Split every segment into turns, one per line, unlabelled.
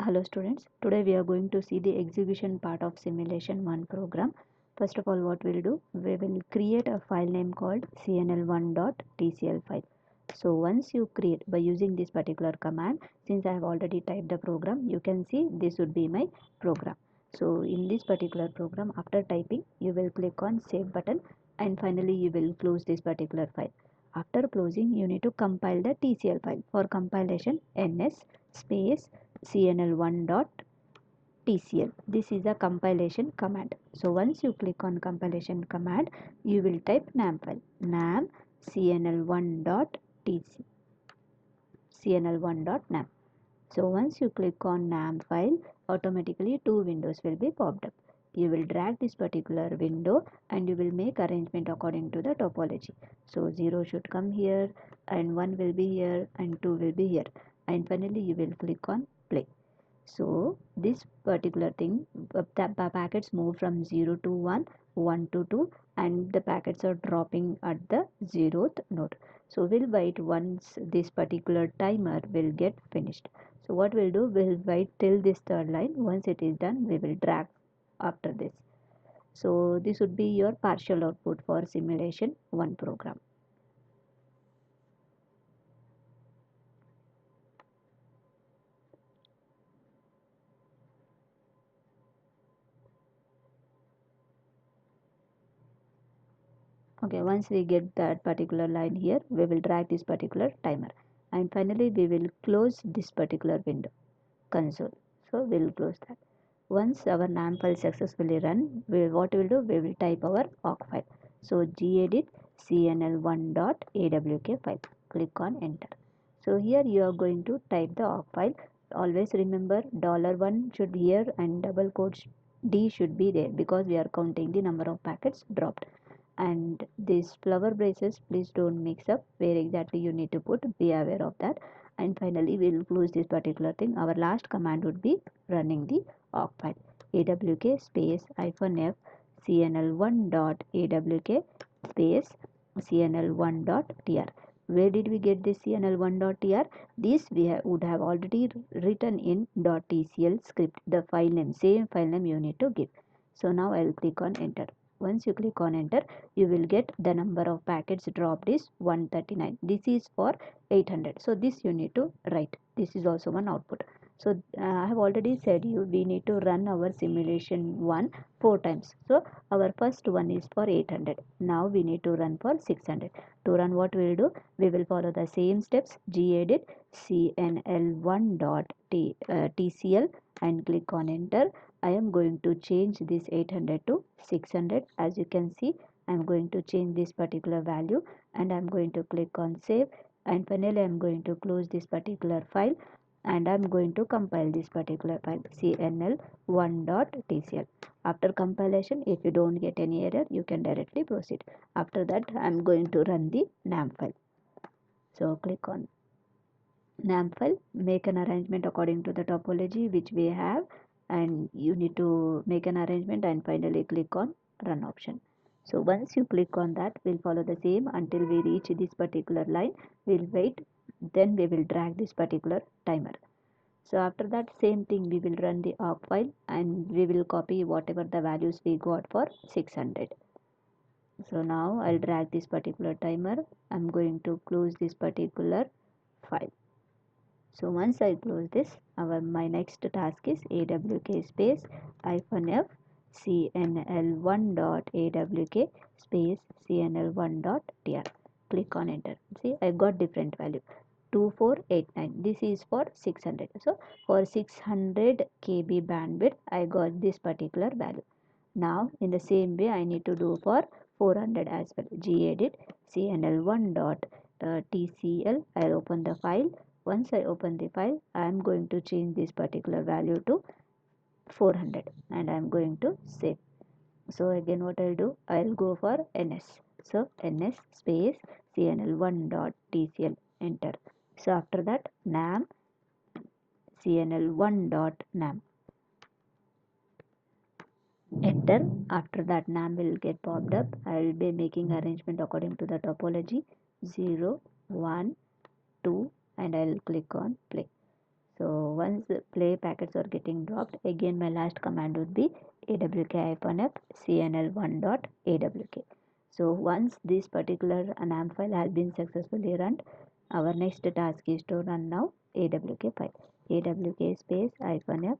Hello students, today we are going to see the execution part of Simulation 1 program. First of all, what we'll do, we will create a file name called cnl1.tcl file. So once you create by using this particular command, since I have already typed the program, you can see this would be my program. So in this particular program, after typing, you will click on save button and finally you will close this particular file. After closing, you need to compile the TCL file. For compilation, ns space cnl1.tcl. This is a compilation command. So once you click on compilation command, you will type nam file, nam cnl1.tcl, cnl1.nam. So once you click on nam file, automatically two windows will be popped up. You will drag this particular window and you will make arrangement according to the topology. So 0 should come here and 1 will be here and 2 will be here, and finally you will click on play. So this particular thing, the packets move from 0 to 1, 1 to 2, and the packets are dropping at the 0th node. So we'll wait once this particular timer will get finished. So what we'll do, we'll wait till this third line. Once it is done, we will drag after this. So this would be your partial output for Simulation 1 program. Okay, once we get that particular line here, we will drag this particular timer, and finally we will close this particular window console. So we will close that. Once our NAM file successfully run, what we will do, we will type our awk file. So gedit cnl1.awk file. Click on enter. So here you are going to type the awk file. Always remember $1 should be here and double quotes D should be there because we are counting the number of packets dropped. And these flower braces, please don't mix up where exactly you need to put, be aware of that. And finally we will close this particular thing. Our last command would be running the awk file, awk space -f cnl1.awk space cnl1.tr. Where did we get this cnl1.tr? This we would have already written in .tcl script, the file name, same file name you need to give. So now I will click on enter. Once you click on enter, you will get the number of packets dropped is 139. This is for 800. So this you need to write. This is also one output. So I have already said you we need to run our Simulation 1 4 times. So our first one is for 800. Now we need to run for 600. To run, what we will do, we will follow the same steps. Gedit cnl1.tcl and click on enter. I am going to change this 800 to 600. As you can see, I am going to change this particular value and I am going to click on save, and finally I am going to close this particular file and I am going to compile this particular file cnl1.tcl. After compilation, if you don't get any error, you can directly proceed. After that, I am going to run the NAM file. So click on NAM file, make an arrangement according to the topology which we have, and you need to make an arrangement and finally click on run option. So once you click on that, we'll follow the same until we reach this particular line. We'll wait, then we will drag this particular timer. So after that, same thing, we will run the awk file and we will copy whatever the values we got for 600. So now I'll drag this particular timer. I'm going to close this particular file. So once I close this, my next task is awk space -f cnl1.awk space cnl1.tr. Click on enter. See, I got different value 2489. This is for 600. So for 600 KB bandwidth, I got this particular value. Now in the same way I need to do for 400 as well. Gedit cnl1.tcl. I'll open the file. Once I open the file, I am going to change this particular value to 400 and I am going to save. So again what I'll do, I'll go for ns. So ns space cnl1.tcl, enter. So after that, nam cnl1.nam, enter. After that, nam will get popped up. I will be making arrangement according to the topology 0 1 2 and I will click on play. So once the play packets are getting dropped, again my last command would be awk-f cnl1 dot awk. So once this particular NAM file has been successfully run, our next task is to run now awk file. Awk space -f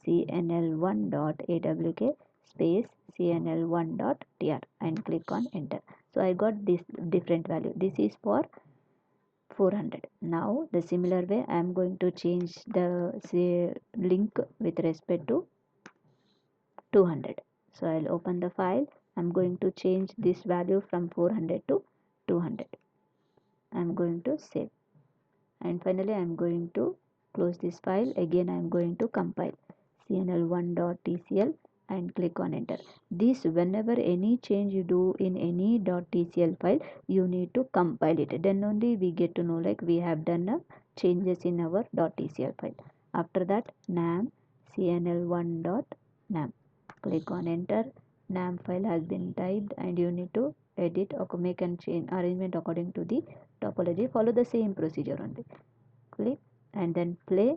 cnl1 dot awk space cnl1 dot tr and click on enter. So I got this different value. This is for 400. Now the similar way I am going to change the say link with respect to 200. So I'll open the file. I'm going to change this value from 400 to 200. I'm going to save, and finally I'm going to close this file. Again I'm going to compile cnl1.tcl and click on enter. This, whenever any change you do in any .tcl file, you need to compile it, then only we get to know like we have done changes in our .tcl file. After that, nam cnl1.nam, click on enter. Nam file has been typed and you need to edit or make and change arrangement according to the topology. Follow the same procedure only. Click and then play,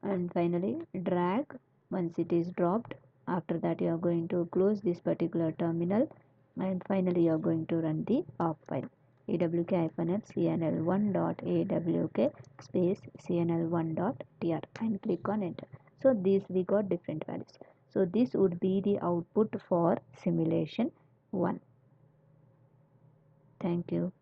and finally drag. Once it is dropped, after that you are going to close this particular terminal, and finally you are going to run the awk file awk-f cnl1.awk space cnl1.tr and click on enter. So these we got different values. So this would be the output for simulation 1. Thank you.